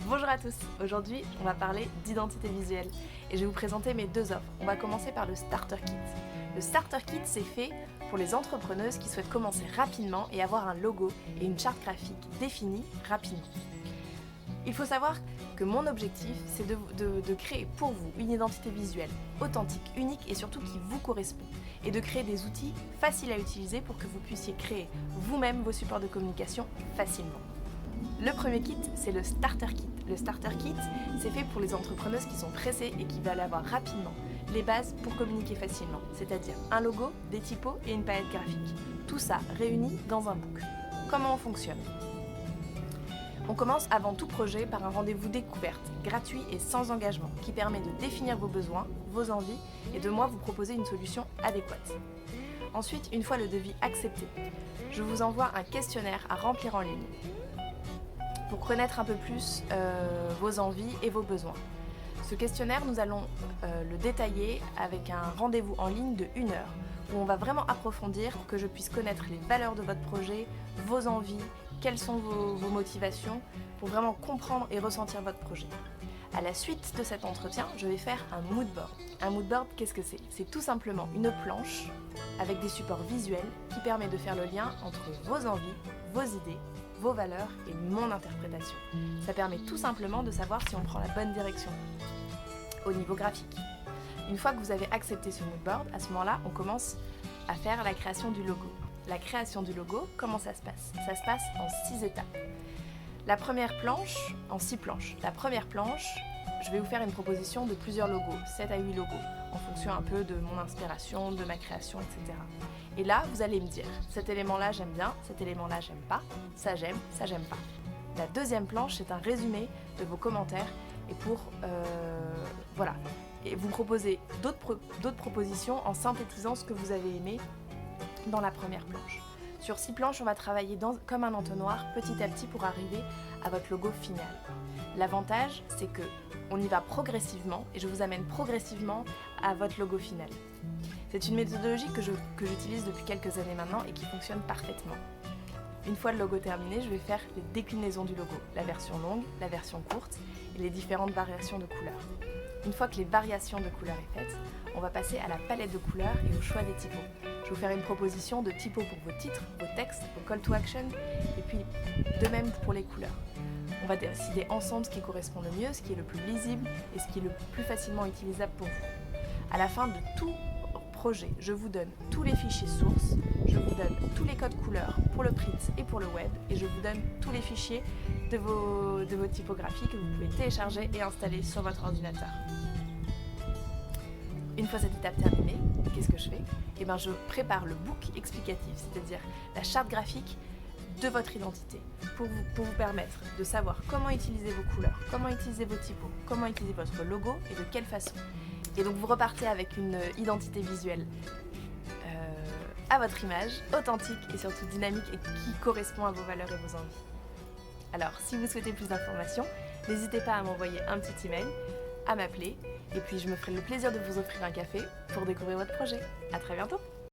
Bonjour à tous, aujourd'hui on va parler d'identité visuelle et je vais vous présenter mes deux offres. On va commencer par le Starter Kit. Le Starter Kit c'est fait pour les entrepreneuses qui souhaitent commencer rapidement et avoir un logo et une charte graphique définie rapidement. Il faut savoir que mon objectif c'est de créer pour vous une identité visuelle authentique, unique et surtout qui vous correspond et de créer des outils faciles à utiliser pour que vous puissiez créer vous-même vos supports de communication facilement. Le premier kit, c'est le Starter Kit. Le Starter Kit, c'est fait pour les entrepreneuses qui sont pressées et qui veulent avoir rapidement les bases pour communiquer facilement, c'est-à-dire un logo, des typos et une palette graphique. Tout ça réuni dans un book. Comment on fonctionne ? On commence avant tout projet par un rendez-vous découverte, gratuit et sans engagement, qui permet de définir vos besoins, vos envies et de moi vous proposer une solution adéquate. Ensuite, une fois le devis accepté, je vous envoie un questionnaire à remplir en ligne pour connaître un peu plus vos envies et vos besoins. Ce questionnaire, nous allons le détailler avec un rendez-vous en ligne de 1 heure où on va vraiment approfondir pour que je puisse connaître les valeurs de votre projet, vos envies, quelles sont vos motivations, pour vraiment comprendre et ressentir votre projet. À la suite de cet entretien, je vais faire un mood board. Un mood board, qu'est-ce que c'est ? C'est tout simplement une planche avec des supports visuels qui permet de faire le lien entre vos envies, vos idées, vos valeurs et mon interprétation. Ça permet tout simplement de savoir si on prend la bonne direction au niveau graphique. Une fois que vous avez accepté ce mood board, à ce moment-là, on commence à faire la création du logo. La création du logo, comment ça se passe ? Ça se passe en 6 étapes. La première planche, en 6 planches. La première planche, je vais vous faire une proposition de plusieurs logos, 7 à 8 logos, en fonction un peu de mon inspiration, de ma création, etc. Et là, vous allez me dire, cet élément-là j'aime bien, cet élément-là j'aime pas, ça j'aime pas. La deuxième planche, c'est un résumé de vos commentaires et pour, et vous proposer d'autres propositions en synthétisant ce que vous avez aimé dans la première planche. Sur 6 planches, on va travailler comme un entonnoir petit à petit pour arriver à votre logo final. L'avantage, c'est que on y va progressivement et je vous amène progressivement à votre logo final. C'est une méthodologie que j'utilise depuis quelques années maintenant et qui fonctionne parfaitement. Une fois le logo terminé, je vais faire les déclinaisons du logo, la version longue, la version courte et les différentes variations de couleurs. Une fois que les variations de couleurs est faite, on va passer à la palette de couleurs et au choix des typos. Je vais vous faire une proposition de typos pour vos titres, vos textes, vos call to action et puis de même pour les couleurs. On va décider ensemble ce qui correspond le mieux, ce qui est le plus lisible et ce qui est le plus facilement utilisable pour vous. À la fin de tout projet, je vous donne tous les fichiers sources, je vous donne tous les codes couleurs pour le print et pour le web et je vous donne tous les fichiers de vos typographies que vous pouvez télécharger et installer sur votre ordinateur. Une fois cette étape terminée, qu'est-ce que je fais ? Je prépare le book explicatif, c'est-à-dire la charte graphique de votre identité pour vous permettre de savoir comment utiliser vos couleurs, comment utiliser vos typos, comment utiliser votre logo et de quelle façon. Et donc vous repartez avec une identité visuelle à votre image, authentique et surtout dynamique et qui correspond à vos valeurs et vos envies. Alors si vous souhaitez plus d'informations, n'hésitez pas à m'envoyer un petit email, à m'appeler et puis je me ferai le plaisir de vous offrir un café pour découvrir votre projet. À très bientôt.